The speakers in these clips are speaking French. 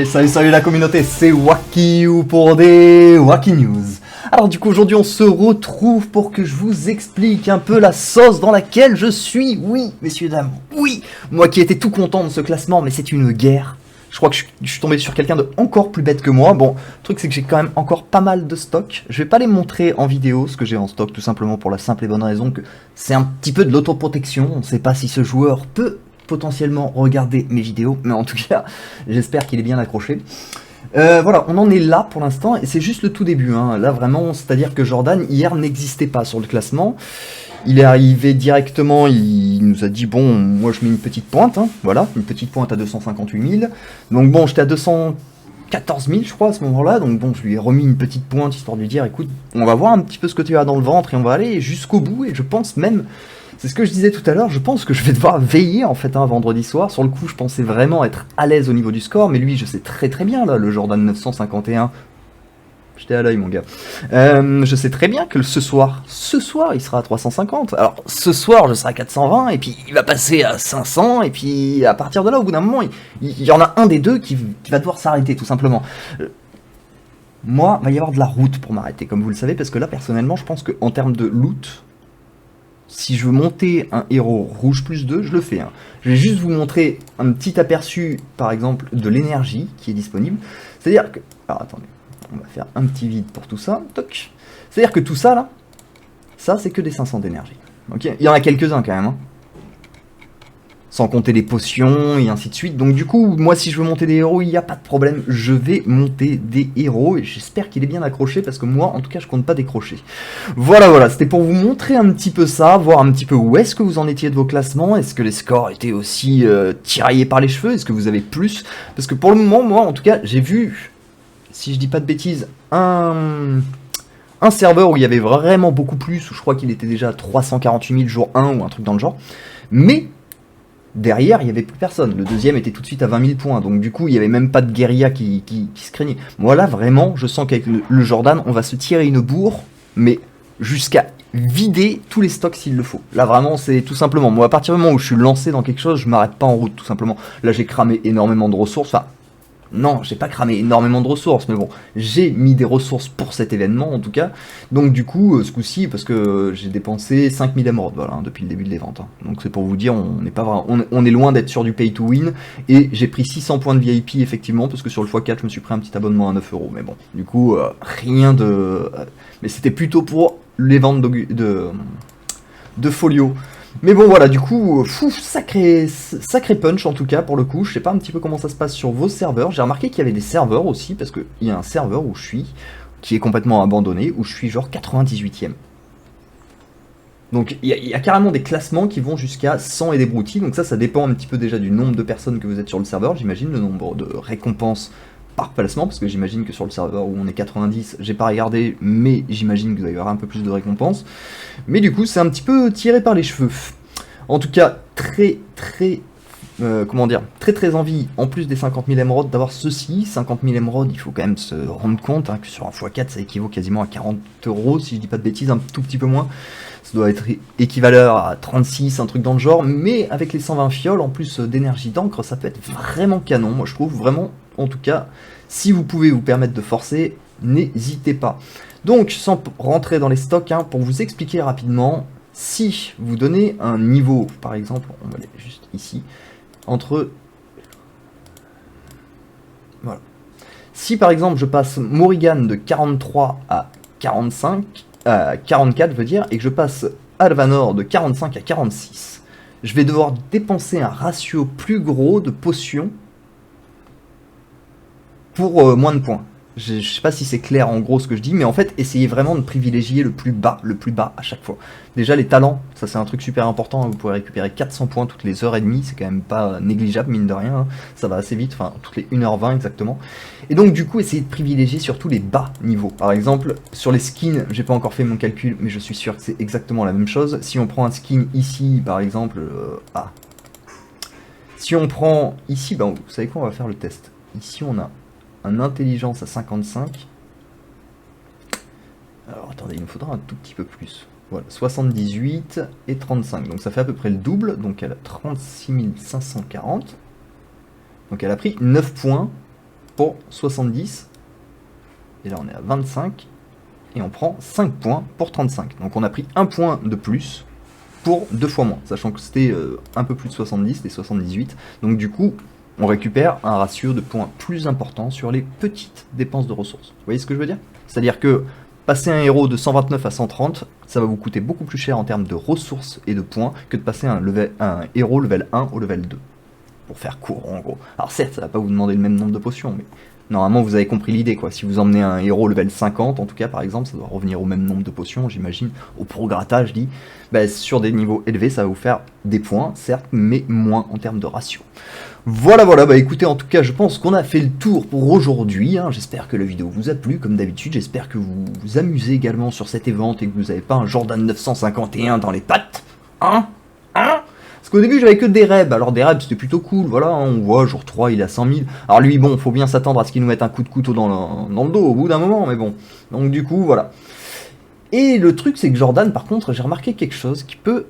Salut la communauté, c'est Wakiu pour des Waki News. Alors du coup aujourd'hui on se retrouve pour que je vous explique un peu la sauce dans laquelle je suis. Oui, messieurs dames, oui. Moi qui étais tout content de ce classement, mais c'est une guerre. Je crois que je suis tombé sur quelqu'un de encore plus bête que moi. Bon, le truc c'est que j'ai quand même encore pas mal de stock. Je vais pas les montrer en vidéo, ce que j'ai en stock, tout simplement pour la simple et bonne raison que c'est un petit peu de l'autoprotection. On ne sait pas si ce joueur peut potentiellement regarder mes vidéos, mais en tout cas, j'espère qu'il est bien accroché. Voilà, on en est là pour l'instant, et c'est juste le tout début, hein. Là vraiment, c'est-à-dire que Jordan, hier, n'existait pas sur le classement. Il est arrivé directement, il nous a dit, bon, moi je mets une petite pointe, hein, voilà, une petite pointe à 258 000. Donc bon, j'étais à 214 000, je crois, à ce moment-là, donc bon, je lui ai remis une petite pointe, histoire de lui dire, écoute, on va voir un petit peu ce que tu as dans le ventre, et on va aller jusqu'au bout, et je pense même... C'est ce que je disais tout à l'heure, je pense que je vais devoir veiller en fait un vendredi soir. Sur le coup, je pensais vraiment être à l'aise au niveau du score, mais lui, je sais très bien, là, le Jordan 951. J'étais à l'œil, mon gars. Je sais très bien que ce soir, il sera à 350. Alors, ce soir, je serai à 420, et puis il va passer à 500, et puis à partir de là, au bout d'un moment, il y en a un des deux qui va devoir s'arrêter, tout simplement. Moi, il va y avoir de la route pour m'arrêter, comme vous le savez, parce que là, personnellement, je pense qu'en termes de loot... Si je veux monter un héros rouge plus 2, je le fais. Hein. Je vais juste vous montrer un petit aperçu, par exemple, de l'énergie qui est disponible. C'est-à-dire que... Alors attendez, on va faire un petit vide pour tout ça. Toc. C'est-à-dire que tout ça, là, ça, c'est que des 500 d'énergie. Okay, il y en a quelques-uns quand même. Hein. Sans compter les potions et ainsi de suite. Donc du coup, moi si je veux monter des héros, il n'y a pas de problème. Je vais monter des héros et j'espère qu'il est bien accroché parce que moi, en tout cas, je compte pas décrocher. Voilà, c'était pour vous montrer un petit peu ça, voir un petit peu où est-ce que vous en étiez de vos classements. Est-ce que les scores étaient aussi tiraillés par les cheveux? Est-ce que vous avez plus? Parce que pour le moment, moi, en tout cas, j'ai vu, si je dis pas de bêtises, un serveur où il y avait vraiment beaucoup plus, où je crois qu'il était déjà à 348 000 jour 1 ou un truc dans le genre. Mais... derrière, il n'y avait plus personne. Le deuxième était tout de suite à 20 000 points. Donc du coup, il n'y avait même pas de guérilla qui se craignait. Moi là, vraiment, je sens qu'avec le Jordan, on va se tirer une bourre, mais jusqu'à vider tous les stocks s'il le faut. Là, vraiment, c'est tout simplement... Moi, à partir du moment où je suis lancé dans quelque chose, je m'arrête pas en route, tout simplement. Là, j'ai cramé énormément de ressources. Enfin, non, j'ai pas cramé énormément de ressources, mais bon, j'ai mis des ressources pour cet événement, en tout cas. Donc du coup, ce coup-ci, parce que j'ai dépensé 5000 émeraudes, voilà, hein, depuis le début des ventes. Hein. Donc c'est pour vous dire, on n'est pas vraiment, on est loin d'être sur du pay to win, et j'ai pris 600 points de VIP, effectivement, parce que sur le x4, je me suis pris un petit abonnement à 9 €, mais bon, du coup, rien de... mais c'était plutôt pour les ventes de folio. Mais bon voilà, du coup, sacré punch en tout cas pour le coup. Je sais pas un petit peu comment ça se passe sur vos serveurs. J'ai remarqué qu'il y avait des serveurs aussi, parce qu'il y a un serveur où je suis, qui est complètement abandonné, où je suis genre 98ème. Donc il y a carrément des classements qui vont jusqu'à 100 et des broutilles. Donc ça dépend un petit peu déjà du nombre de personnes que vous êtes sur le serveur. J'imagine le nombre de récompenses par placement, parce que j'imagine que sur le serveur où on est 90, j'ai pas regardé, mais j'imagine que vous allez avoir un peu plus de récompenses. Mais du coup, c'est un petit peu tiré par les cheveux. En tout cas, très envie, en plus des 50 000 émeraudes, d'avoir ceci. 50 000 émeraudes, il faut quand même se rendre compte hein, que sur un x4, ça équivaut quasiment à 40 €, si je dis pas de bêtises, un tout petit peu moins. Ça doit être équivalent à 36, un truc dans le genre, mais avec les 120 fioles, en plus d'énergie d'encre, ça peut être vraiment canon. Moi, je trouve vraiment, en tout cas, si vous pouvez vous permettre de forcer, n'hésitez pas. Donc, sans rentrer dans les stocks, hein, pour vous expliquer rapidement, si vous donnez un niveau, par exemple, on va aller juste ici, entre... Voilà. Si par exemple je passe Morrigan de 43 à 45, 44 veut dire, et que je passe Alvanor de 45 à 46, je vais devoir dépenser un ratio plus gros de potions pour moins de points. Je sais pas si c'est clair en gros ce que je dis, mais en fait, essayez vraiment de privilégier le plus bas à chaque fois. Déjà, les talents, ça c'est un truc super important, hein, vous pouvez récupérer 400 points toutes les heures et demie, c'est quand même pas négligeable, mine de rien, hein, ça va assez vite, enfin, toutes les 1h20 exactement. Et donc, du coup, essayez de privilégier surtout les bas niveaux. Par exemple, sur les skins, j'ai pas encore fait mon calcul, mais je suis sûr que c'est exactement la même chose. Si on prend un skin ici, par exemple, si on prend ici, ben, vous savez quoi, on va faire le test. Ici, on a un intelligence à 55. Alors attendez, il me faudra un tout petit peu plus. Voilà, 78 et 35. Donc ça fait à peu près le double. Donc elle a 36 540. Donc elle a pris 9 points pour 70. Et là on est à 25. Et on prend 5 points pour 35. Donc on a pris 1 point de plus pour 2 fois moins. Sachant que c'était un peu plus de 70, c'était 78. Donc du coup, on récupère un ratio de points plus important sur les petites dépenses de ressources. Vous voyez ce que je veux dire? C'est-à-dire que passer un héros de 129 à 130, ça va vous coûter beaucoup plus cher en termes de ressources et de points que de passer un héros level 1 au level 2. Pour faire court en gros. Alors certes, ça va pas vous demander le même nombre de potions, mais normalement vous avez compris l'idée quoi. Si vous emmenez un héros level 50 en tout cas par exemple, ça doit revenir au même nombre de potions j'imagine, au prorata je dis. Bah, sur des niveaux élevés ça va vous faire des points certes, mais moins en termes de ratio. Voilà, bah écoutez, en tout cas, je pense qu'on a fait le tour pour aujourd'hui, hein. J'espère que la vidéo vous a plu, comme d'habitude, j'espère que vous vous amusez également sur cet event et que vous n'avez pas un Jordan 951 dans les pattes, hein. Parce qu'au début, j'avais que des rebs, alors des rebs, c'était plutôt cool, voilà, hein. On voit, jour 3, il est à 100 000, alors lui, bon, faut bien s'attendre à ce qu'il nous mette un coup de couteau dans le dos au bout d'un moment, mais bon, donc du coup, voilà. Et le truc, c'est que Jordan, par contre, j'ai remarqué quelque chose qui peut...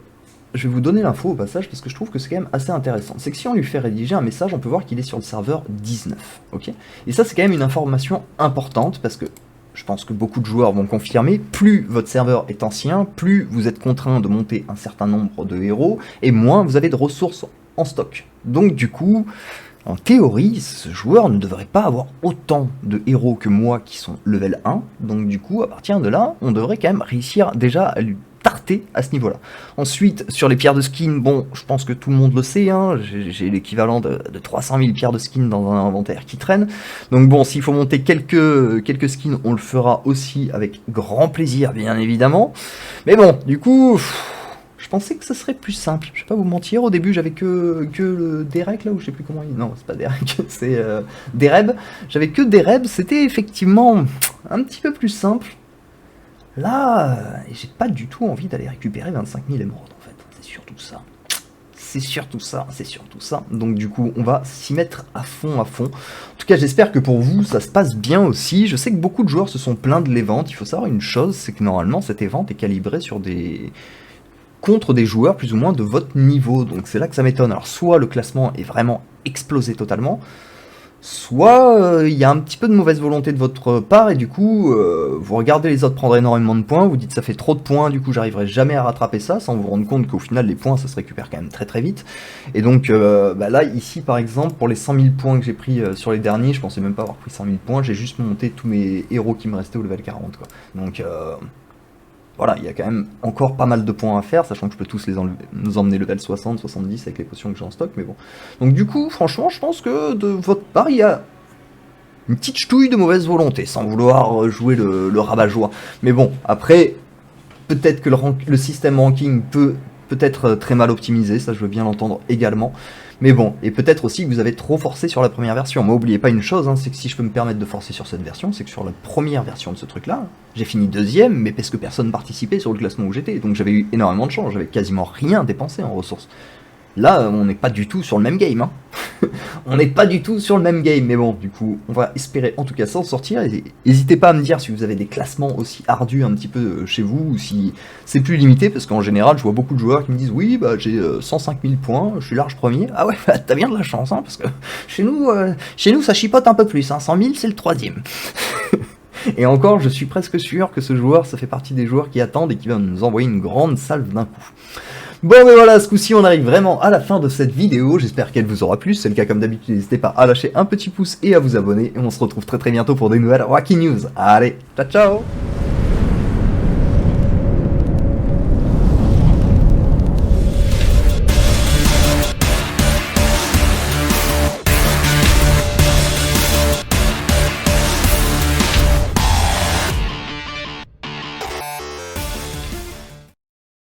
Je vais vous donner l'info au passage parce que je trouve que c'est quand même assez intéressant. C'est que si on lui fait rédiger un message, on peut voir qu'il est sur le serveur 19. Ok. Et ça, c'est quand même une information importante parce que je pense que beaucoup de joueurs vont confirmer. Plus votre serveur est ancien, plus vous êtes contraint de monter un certain nombre de héros et moins vous avez de ressources en stock. Donc du coup, en théorie, ce joueur ne devrait pas avoir autant de héros que moi qui sont level 1. Donc du coup, à partir de là, on devrait quand même réussir déjà à lui tarter à ce niveau-là. Ensuite, sur les pierres de skin, bon, je pense que tout le monde le sait, hein, j'ai l'équivalent de 300 000 pierres de skin dans un inventaire qui traîne. Donc bon, s'il faut monter quelques skins, on le fera aussi avec grand plaisir, bien évidemment. Mais bon, du coup... Je pensais que ce serait plus simple, je vais pas vous mentir, au début j'avais que le Derek là, ou je sais plus comment il... Non, c'est pas Derek, c'est Dereb. J'avais que Dereb, c'était effectivement un petit peu plus simple. Là, j'ai pas du tout envie d'aller récupérer 25 000 émeraudes en fait, c'est surtout ça. C'est surtout ça. Donc du coup, on va s'y mettre à fond. En tout cas, j'espère que pour vous, ça se passe bien aussi. Je sais que beaucoup de joueurs se sont plaints de l'event. Il faut savoir une chose, c'est que normalement, cet event est calibré sur contre des joueurs plus ou moins de votre niveau. Donc c'est là que ça m'étonne. Alors soit le classement est vraiment explosé totalement, soit il y a un petit peu de mauvaise volonté de votre part et du coup vous regardez les autres prendre énormément de points, vous dites ça fait trop de points, du coup j'arriverai jamais à rattraper ça, sans vous rendre compte qu'au final les points ça se récupère quand même très vite. Et donc bah là ici par exemple pour les 100 000 points que j'ai pris sur les derniers, je pensais même pas avoir pris 100 000 points, j'ai juste monté tous mes héros qui me restaient au level 40 quoi. Donc voilà, il y a quand même encore pas mal de points à faire, sachant que je peux tous nous emmener level 60, 70 avec les potions que j'ai en stock, mais bon. Donc du coup, franchement, je pense que de votre part, il y a une petite ch'touille de mauvaise volonté, sans vouloir jouer le rabat-joie. Mais bon, après, peut-être que le système ranking peut être très mal optimisé, ça je veux bien l'entendre également. Mais bon, et peut-être aussi que vous avez trop forcé sur la première version. Mais oubliez pas une chose, hein, c'est que si je peux me permettre de forcer sur cette version, c'est que sur la première version de ce truc-là, j'ai fini deuxième, mais parce que personne participait sur le classement où j'étais. Donc j'avais eu énormément de chance, j'avais quasiment rien dépensé en ressources. Là, on n'est pas du tout sur le même game, hein. On n'est pas du tout sur le même game, mais bon, du coup, on va espérer en tout cas s'en sortir. N'hésitez pas à me dire si vous avez des classements aussi ardus un petit peu chez vous, ou si c'est plus limité, parce qu'en général, je vois beaucoup de joueurs qui me disent « Oui, bah j'ai 105 000 points, je suis large premier. » Ah ouais, bah, t'as bien de la chance, hein, parce que chez nous, ça chipote un peu plus, hein. 100 000, c'est le troisième. Et encore, je suis presque sûr que ce joueur, ça fait partie des joueurs qui attendent et qui va nous envoyer une grande salve d'un coup. Bon mais voilà, ce coup-ci on arrive vraiment à la fin de cette vidéo, j'espère qu'elle vous aura plu, si c'est le cas comme d'habitude n'hésitez pas à lâcher un petit pouce et à vous abonner, et on se retrouve très bientôt pour des nouvelles Wacky News. Allez, ciao ciao.